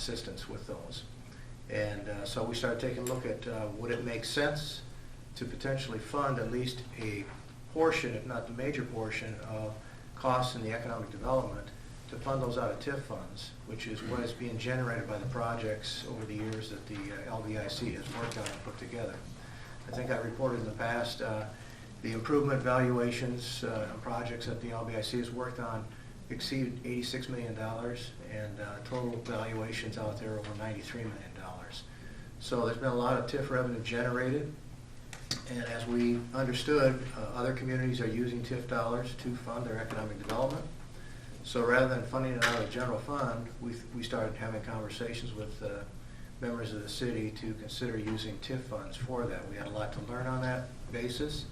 assistance with those. And so we started taking a look at would it make sense to potentially fund at least a portion, if not the major portion, of costs in the economic development to fund those out of TIF funds, which is what is being generated by the projects over the years that the LBIC has worked on and put together. I think I reported in the past the improvement valuations on projects that the LBIC has worked on exceeded $86 million, and total valuations out there over $93 million. So there's been a lot of TIF revenue generated, and as we understood, other communities are using TIF dollars to fund their economic development. So rather than funding it out of the general fund, we started having conversations with members of the city to consider using TIF funds for that. We had a lot to learn on that basis,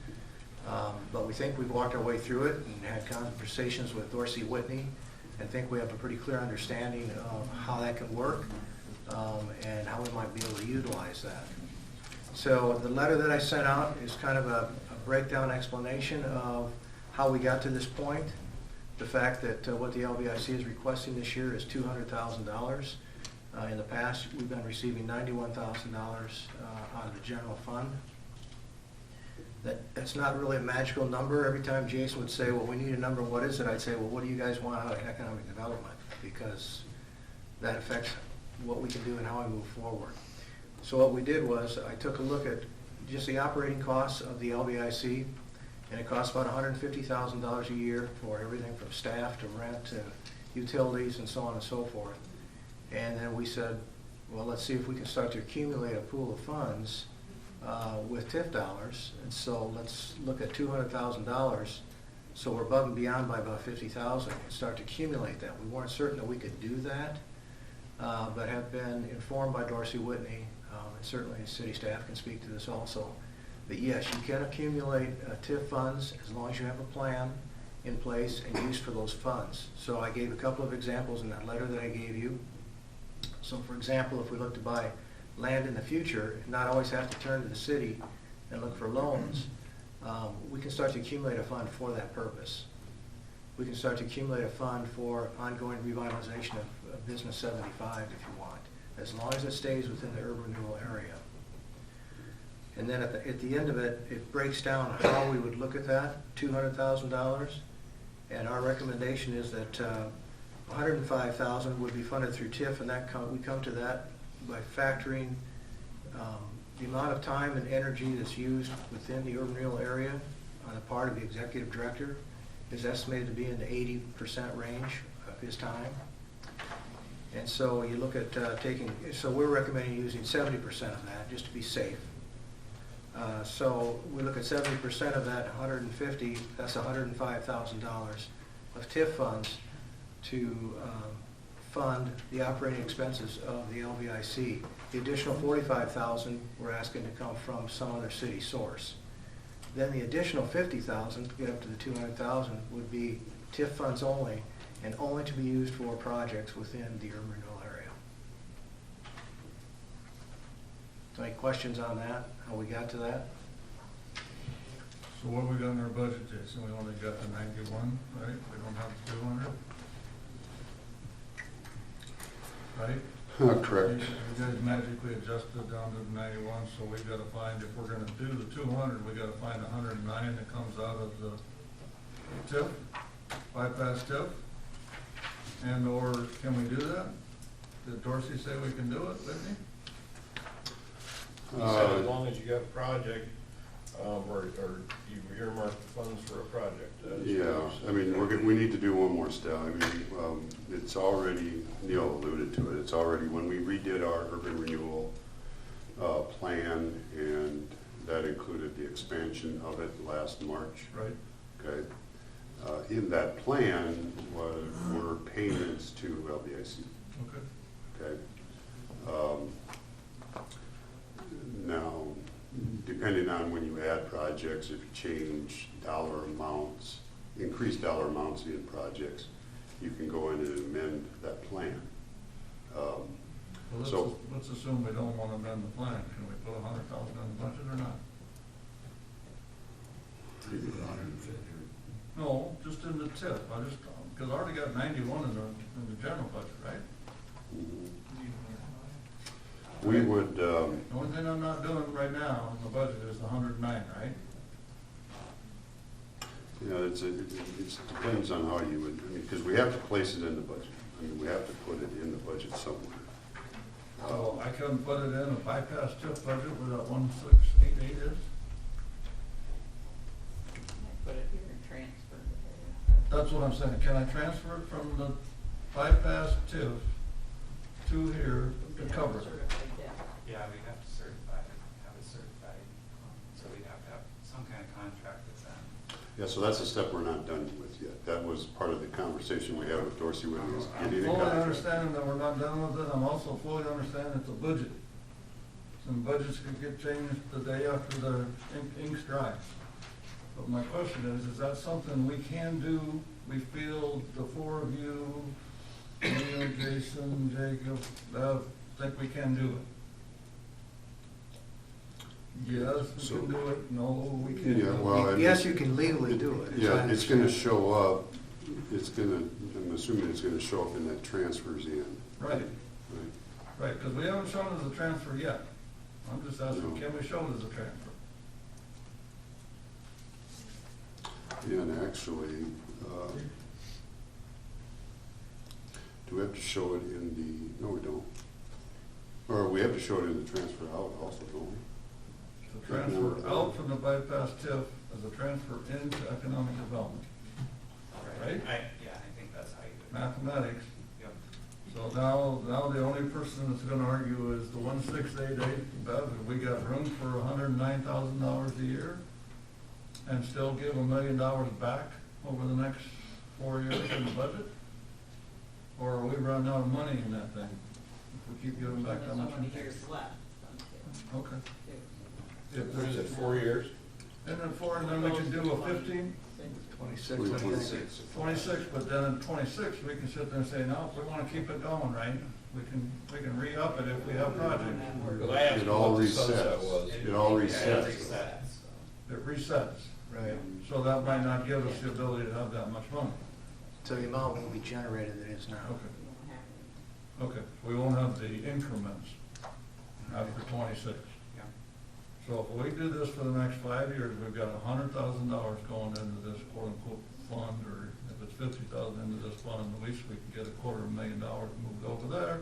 but we think we've walked our way through it and had conversations with Dorsey Whitney, and think we have a pretty clear understanding of how that can work and how we might be able to utilize that. So the letter that I sent out is kind of a breakdown explanation of how we got to this point. The fact that what the LBIC is requesting this year is $200,000. In the past, we've been receiving $91,000 out of the general fund. That's not really a magical number. Every time Jason would say, well, we need a number, what is it? I'd say, well, what do you guys want out of economic development? Because that affects what we can do and how we move forward. So what we did was I took a look at just the operating costs of the LBIC, and it costs about $150,000 a year for everything from staff to rent to utilities and so on and so forth. And then we said, well, let's see if we can start to accumulate a pool of funds with TIF dollars. And so let's look at $200,000. So we're above and beyond by about $50,000 and start to accumulate that. We weren't certain that we could do that, but have been informed by Dorsey Whitney, and certainly the city staff can speak to this also, that yes, you can accumulate TIF funds as long as you have a plan in place and use for those funds. So I gave a couple of examples in that letter that I gave you. So for example, if we look to buy land in the future and not always have to turn to the city and look for loans, we can start to accumulate a fund for that purpose. We can start to accumulate a fund for ongoing revitalization of Business 75 if you want, as long as it stays within the urban renewal area. And then at the end of it, it breaks down how we would look at that, $200,000. And our recommendation is that $105,000 would be funded through TIF, and we come to that by factoring the amount of time and energy that's used within the urban renewal area on the part of the executive director is estimated to be in the 80% range of his time. And so you look at so we're recommending using 70% of that just to be safe. So we look at 70% of that 150, that's $105,000 of TIF funds to fund the operating expenses of the LBIC. The additional $45,000 we're asking to come from some other city source. Then the additional $50,000 to get up to the $200,000 would be TIF funds only, and only to be used for projects within the urban renewal area. So any questions on that, how we got to that? So what we got in our budget, Jason? We only got the 91, right? We don't have the 200, right? Correct. You guys magically adjusted down to the 91, so we got to find, if we're going to do the 200, we got to find 109 that comes out of the TIF, bypass TIF. And or can we do that? Did Dorsey say we can do it, Whitney? He said as long as you got a project, or you earmark the funds for a project. Yeah, I mean, we need to do one more step. I mean, it's already, Neil alluded to it, it's already, when we redid our urban renewal plan, and that included the expansion of it last March. Right. Okay. In that plan were payments to LBIC. Okay. Okay. Now, depending on when you add projects, if you change dollar amounts, increase dollar amounts in projects, you can go in and amend that plan. Well, let's assume we don't want to amend the plan. Can we put 100,000 in the budget or not? No, just in the TIF. Because I already got 91 in the general budget, right? Mm-hmm. We would, The only thing I'm not doing right now in the budget is the 109, right? you know, it depends on how you would, I mean, because we have to place it in the budget. I mean, we have to put it in the budget somewhere. So I couldn't put it in a bypass TIF budget where that 1688 is? Put it here and transfer it. That's what I'm saying. Can I transfer it from the bypass TIF to here to cover it? Certified debt. Yeah, we'd have to have it certified, so we'd have to have some kind of contract with them. Yeah, so that's a step we're not done with yet. That was part of the conversation we had with Dorsey when he was I'm getting a fully contract. understanding that we're not done with it. I'm also fully understanding it's a budget. Some budgets could get changed the day after the ink's dry. But my question is that something we can do? We feel the four of you, Neil, Jason, Jacob, Bev, think we can do it? Yes, we So- can do it. No, we can't. Yeah, do it. well, I mean- Yes, you can legally do it. Yeah, it's gonna show up, I'm assuming it's gonna show up in that transfers in. Right, Right. right, because we haven't shown it as a transfer yet. I'm just asking, No. can we show it as a transfer? Yeah, and actually, do we have to show it in the, no, we don't. Or we have to show it in the transfer out also, don't we? The transfer out from the bypass TIF as a transfer into economic development. Right? Yeah, I think that's how you do it. Mathematics. Yep. So now the only person that's gonna argue is the 1688, Bev, have we got room for $109,000 a year? And still give $1 million back over the next 4 years in the budget? Or are we running out of money in that thing? If we keep giving back that There's much? so many years left on TIF, Okay. too. What is it, 4 years? And then and then we can do a 15, 26, I think. 26, but then in 26, we can sit there and say, no, if we wanna keep it going, right? We can re-up it if we have projects. Because I asked It you all what the sunset resets. was. It all Yeah, resets. it resets. It resets. Right. So that might not give us the ability to have that much money. So the amount won't be generated that is now. Okay, We don't have any. okay. We won't have the increments after 26. Yeah. So if we do this for the next 5 years, we've got $100,000 going into this quote-unquote fund, or if it's 50,000 into this fund, at least we can get $250,000 moved over there,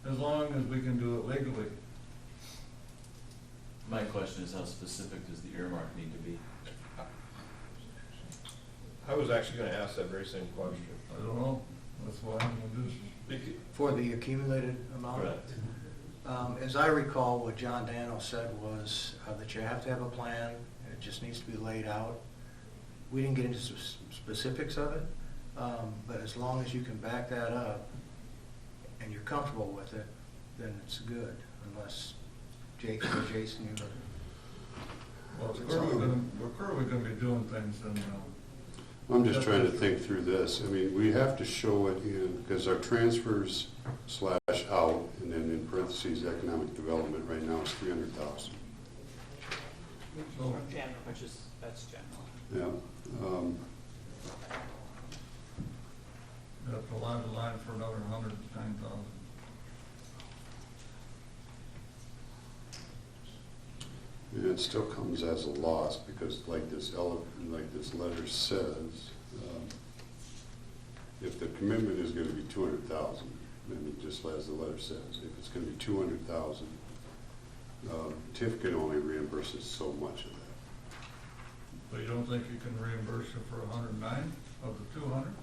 as long as we can do it legally. My question is, how specific does the earmark need to be? I was actually gonna ask that very same question. I don't know. That's why I'm gonna do this. For the accumulated amount? Correct. As I recall, what John Dano said was that you have to have a plan, and it just needs to be laid out. We didn't get into specifics of it, but as long as you can back that up and you're comfortable with it, then it's good, unless Jake or Jason, you Well, we're currently gonna be doing things and, I'm just trying to think through this. I mean, we have to show it in, because our transfers / out, and then in parentheses, economic development right now is 300,000. so, General. That's general. Yeah. we have to line the line for another 109,000. And it still comes as a loss, because like this letter says, if the commitment is gonna be 200,000, then it just as the letter says, if it's gonna be 200,000, TIF can only reimburse us so much of that. But you don't think you can reimburse it for 109 of the 200?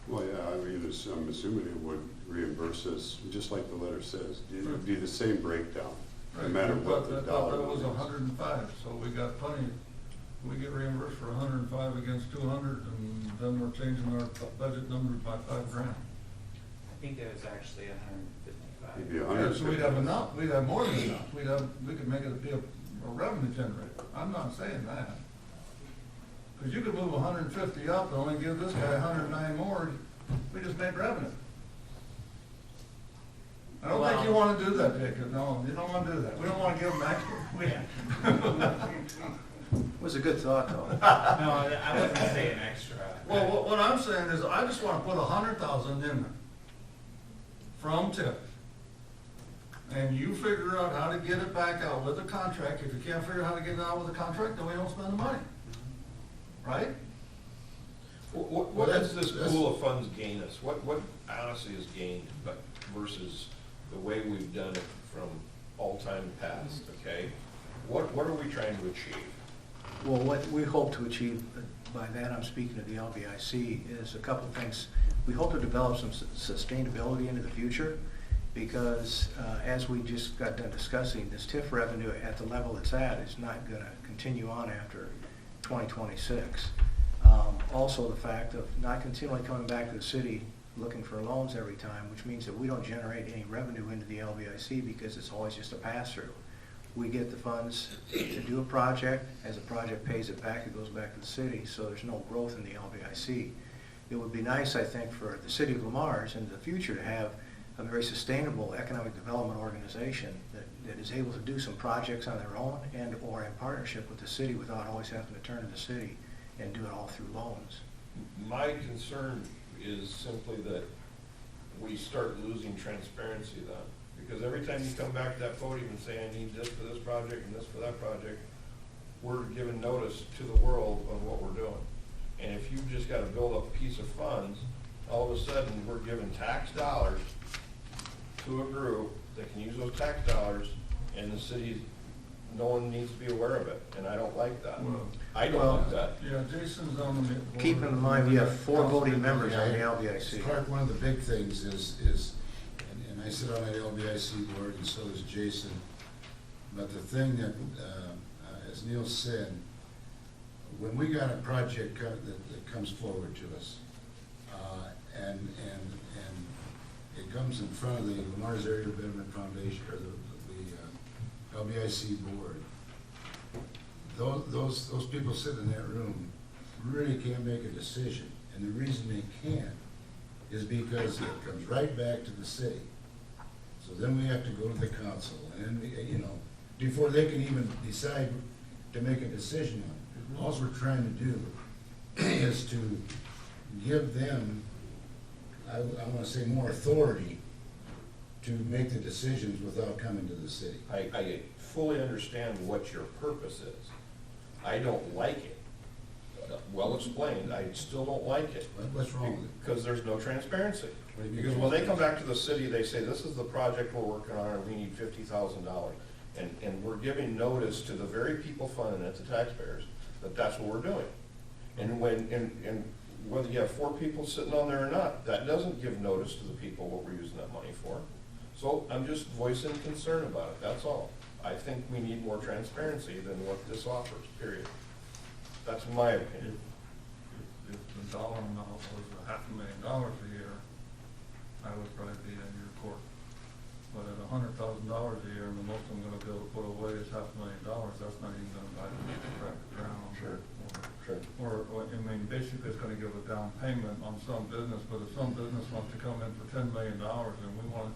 Well, yeah, I mean, I'm assuming it would reimburse us, just like the letter says, it would be the same breakdown, no Right, matter but what the I thought dollar that was amount is. 105, so we got plenty. We get reimbursed for 105 against 200, and then we're changing our budget numbers by $5,000. I think it was actually 155. It'd be Yeah, so we'd have 150. enough, we'd have more than enough, we could make it be a revenue generator. I'm not saying that. Because you could move 150 up and only give this guy 109 more, we just make revenue. I don't think you want to do that, Jacob, no, you don't want to do that. We don't want to give them extra. It was a good thought, though. No, I wasn't saying extra. Well, what I'm saying is, I just want to put 100,000 in there from TIF and you figure out how to get it back out with a contract. If you can't figure out how to get it out with a contract, then we don't spend the money. Right? What does this pool of funds gain us? What honestly is gained, but versus the way we've done it from all time past, okay? What are we trying to achieve? Well, what we hope to achieve, by that I'm speaking of the LBIC, is a couple of things. We hope to develop some sustainability into the future, because as we just got done discussing, this TIF revenue at the level it's at is not gonna continue on after 2026. Also, the fact of not continually coming back to the city looking for loans every time, which means that we don't generate any revenue into the LBIC because it's always just a pass-through. We get the funds to do a project. As the project pays it back, it goes back to the city, so there's no growth in the LBIC. It would be nice, I think, for the city of Lamar's in the future to have a very sustainable economic development organization that is able to do some projects on their own and or in partnership with the city without always having to turn to the city and do it all through loans. My concern is simply that we start losing transparency then. Because every time you come back to that podium and say, I need this for this project and this for that project, we're giving notice to the world of what we're doing. And if you've just got to build up a piece of funds, all of a sudden, we're giving tax dollars to a group that can use those tax dollars, and the city, no one needs to be aware of it, and I don't like that. I don't like that. Yeah, Jason's on the board. Keep in mind, you have 4 voting members on the LBIC. Clark, one of the big things is, and I sit on that LBIC board, and so does Jason, but the thing that, as Neil said, when we got a project that comes forward to us, and it comes in front of the Lamar's Area Betterment Foundation, or the LBIC board, those people sitting in that room really can't make a decision. And the reason they can't is because it comes right back to the city. So then we have to go to the council, and then, before they can even decide to make a decision on it. All we're trying to do is to give them, I want to say, more authority to make the decisions without coming to the city. I fully understand what your purpose is. I don't like it. Well explained, I still don't like it. What's wrong with it? Because there's no transparency. What do you mean? Because when they come back to the city, they say, this is the project we're working on, and we need $50,000. And we're giving notice to the very people funding it, the taxpayers, that that's what we're doing. And whether you have 4 people sitting on there or not, that doesn't give notice to the people what we're using that money for. So I'm just voicing concern about it, that's all. I think we need more transparency than what this offers, period. That's my opinion. If the dollar amount was $500,000 a year, I would probably be in your court. But at $100,000 a year, and the most I'm gonna be able to put away is $500,000, that's not even gonna buy the crack the ground. Sure. Sure. Or, I mean, basically it's gonna give a down payment on some business, but if some business wants to come in for $10 million and we want to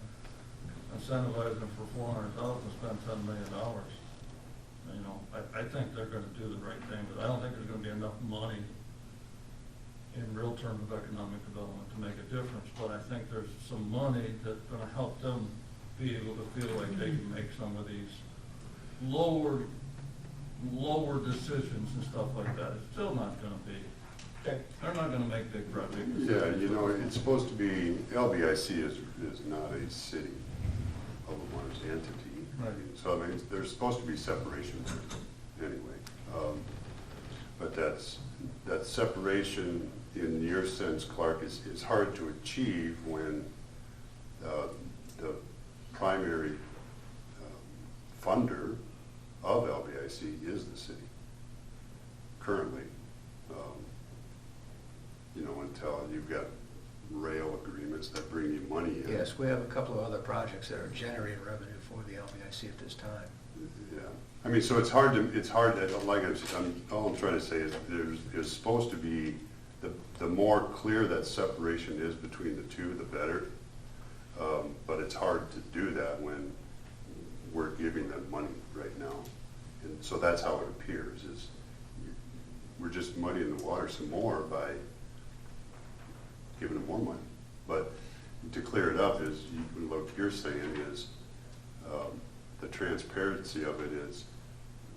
incentivize them for $400,000 to spend $10 million, I think they're gonna do the right thing, but I don't think there's gonna be enough money in real terms of economic development to make a difference, but I think there's some money that's gonna help them be able to feel like they can make some of these lower decisions and stuff like that. It's still not gonna be, Okay. they're not gonna make big projects. Yeah, it's supposed to be, LBIC is not a city of Lamar's entity. Right. So, I mean, there's supposed to be separation anyway. But that separation, in your sense, Clark, is hard to achieve when the primary funder of LBIC is the city currently. Until you've got rail agreements that bring you money in. Yes, we have a couple of other projects that are generating revenue for the LBIC at this time. Yeah, I mean, so it's hard that, like all I'm trying to say is there's supposed to be, the more clear that separation is between the two, the better. But it's hard to do that when we're giving them money right now. And so that's how it appears, is we're just muddying the water some more by giving them more money. But to clear it up is, what you're saying is, the transparency of it is,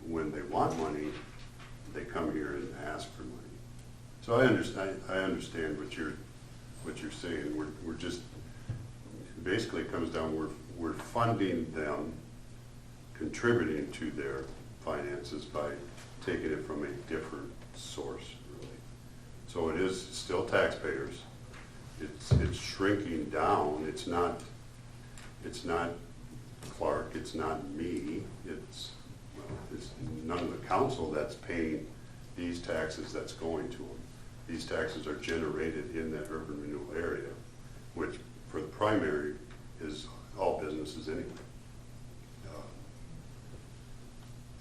when they want money, they come here and ask for money. So I understand what you're saying. We're just, basically it comes down, we're funding them, contributing to their finances by taking it from a different source, really. So it is still taxpayers. It's shrinking down. It's not Clark, it's not me, it's none of the council that's paying these taxes that's going to them. These taxes are generated in that urban renewal area, which for the primary is all businesses anyway.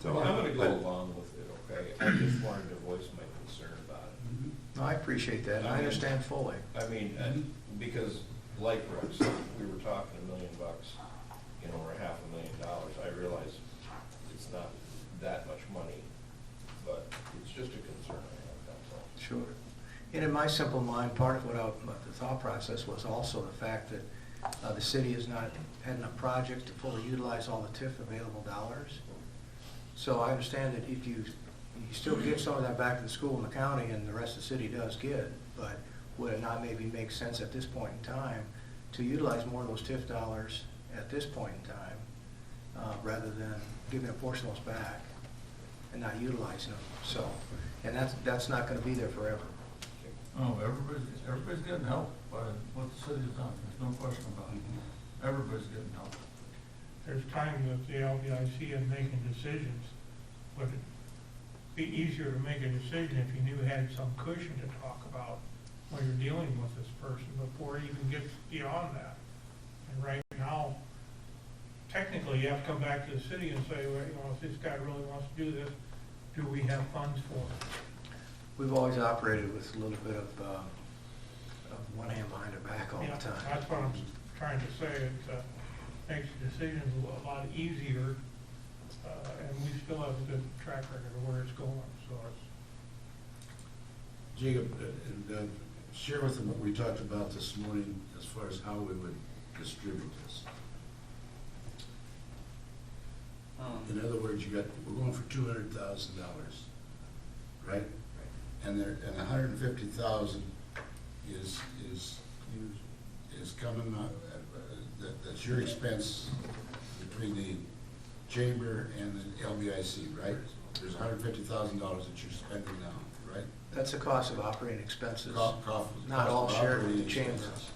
So I'm gonna go along with it, okay? I just wanted to voice my concern about it. No, I appreciate that, and I understand fully. I mean, because like Rex, we were talking $1 million, you know, or $500,000. I realize it's not that much money, but it's just a concern I have, that's all. Sure. And in my simple mind, part of what the thought process was also the fact that the city has not had enough projects to fully utilize all the TIF available dollars. So I understand that if you still give some of that back to the school and the county, and the rest of the city does get, but would it not maybe make sense at this point in time to utilize more of those TIF dollars at this point in time, rather than giving a portion of those back and not utilizing them? So, and that's not gonna be there forever. Oh, everybody's getting help by what the city's done, there's no question about it. Everybody's getting help. There's times that the LBIC is making decisions, but it'd be easier to make a decision if you knew you had some cushion to talk about when you're dealing with this person before it even gets beyond that. And right now, technically, you have to come back to the city and say, well, you know, if this guy really wants to do this, do we have funds for it? We've always operated with a little bit of one hand behind our back all Yeah, the time. that's what I'm trying to say. It makes the decisions a lot easier, and we still have a good track record of where it's going, so it's. Jacob, share with them what we talked about this morning as far as how we would distribute this. In other words, we're going for $200,000, right? And $150,000 is coming, that's your expense between the chamber and the LBIC, right? There's $150,000 that you're spending now, right? That's the cost of operating expenses, Cost not all of shared with the operating chamber. expenses.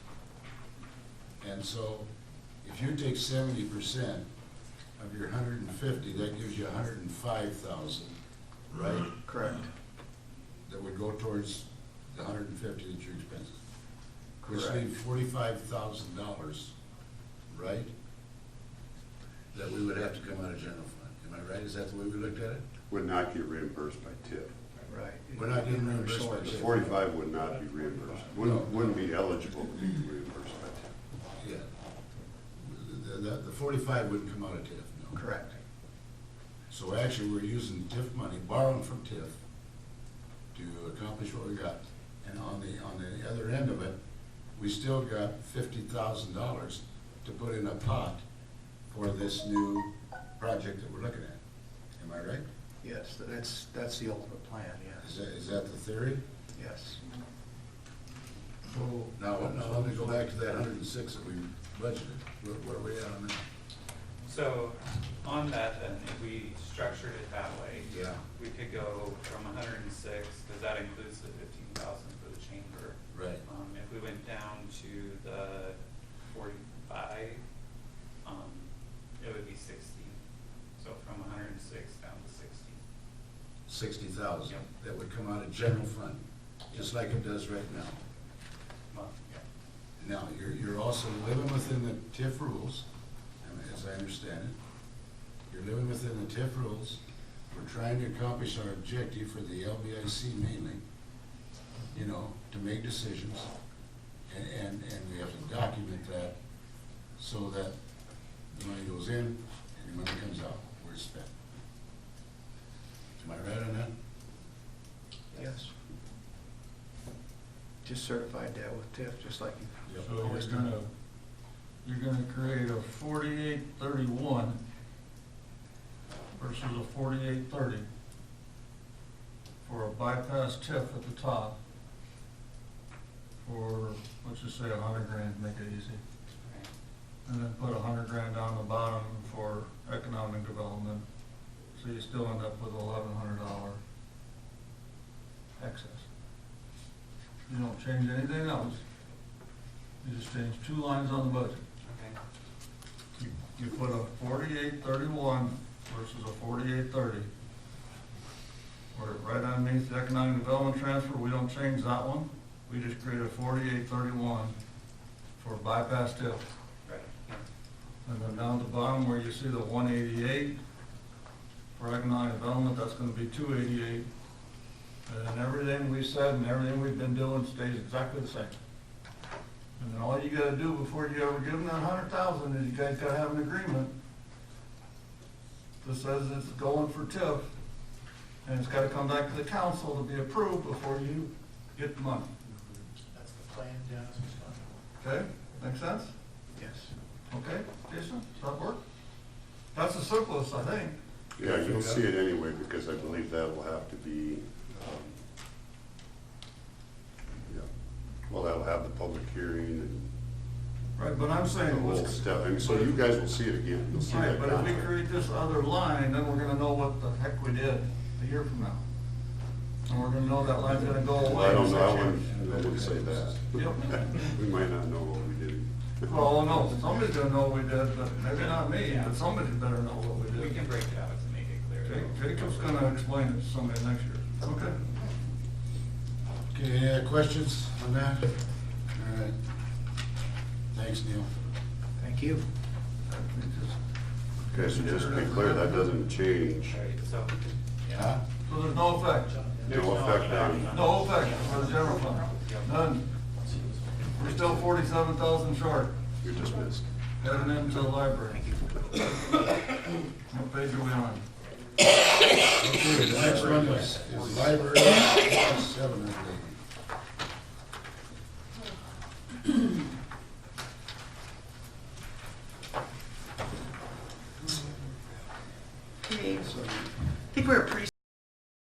And so, if you take 70% of your 150, that gives you 105,000, right? Correct. That would go towards the 150 that your expenses. Which Correct. leaves $45,000, right? That we would have to come out of general fund. Am I right? Is that the way we looked at it? Would not get reimbursed by TIF. Right. We're not getting reimbursed by The TIF. 45 would not be reimbursed, wouldn't be eligible to be reimbursed by TIF. Yeah. The 45 wouldn't come out of TIF, no. Correct. So actually, we're using TIF money, borrowing from TIF to accomplish what we got. And on the other end of it, we still got $50,000 to put in a pot for this new project that we're looking at. Am I right? Yes, that's the ultimate plan, yes. Is that the theory? Yes. Now let me go back to that 106 that we budgeted. Where are we at on that? So on that, then, if we structured it that way, Yeah. we could go from 106, because that includes the 15,000 for the chamber. Right. If we went down to the 45, it would be 60. So from 106 down to 60. 60,000. Yep. That would come out of general fund, just like it does right now. Well, yeah. Now, you're also living within the TIF rules, as I understand it. You're living within the TIF rules. We're trying to accomplish our objective for the LBIC mainly, you know, to make decisions. And we have to document that so that the money goes in and the money comes out where it's spent. Am I right on that? Yes. Just certified that with TIF, just like Yep. So you've always you're done. you're gonna create a 4831 versus a 4830 for a bypass TIF at the top for, let's just say $100 grand, to make it easy. And then put $100 grand down the bottom for economic development, so you still end up with $1,100 excess. You don't change anything else, you just change 2 lines on the budget. Okay. You put a 4831 versus a 4830. Where right underneath the economic development transfer, we don't change that one, we just create a 4831 for bypass TIF. Right, yeah. And then down at the bottom where you see the 188 for economic development, that's gonna be 288. And then everything we said and everything we've been doing stays exactly the same. And then all you gotta do before you ever give them that 100,000 is you guys gotta have an agreement that says it's going for TIF, and it's gotta come back to the council to be approved before you get the money. That's the plan, Dennis. Okay, make sense? Yes. Okay, Jason, does that work? That's the simplest, I think. Yeah, you'll see it anyway, because I believe that will have to be, yeah, well, that'll have the public hearing and Right, but I'm the saying, whole let's, stuff. I mean, so you guys will see it again, you'll see right, that but if we contract. create this other line, then we're gonna know what the heck we did a year from now. And we're gonna know that line's gonna go away. Well, I don't know, I Yep. wouldn't say that. We might not know what we did. Well, no, somebody's gonna know what we did, but maybe not me, but somebody better know what we We did. can break it out to make it clear. Jacob's gonna explain it to somebody next year. Okay. Okay, any other questions on that? All right. Thanks, Neil. Thank you. Okay, so just to be clear, that doesn't change. Right, so, Huh? So there's no effect, No effect on, no effect for the general fund, none. We're still 47,000 short, you're dismissed. heading into the library. What page are we on? Okay, the next one is library, 7, I believe.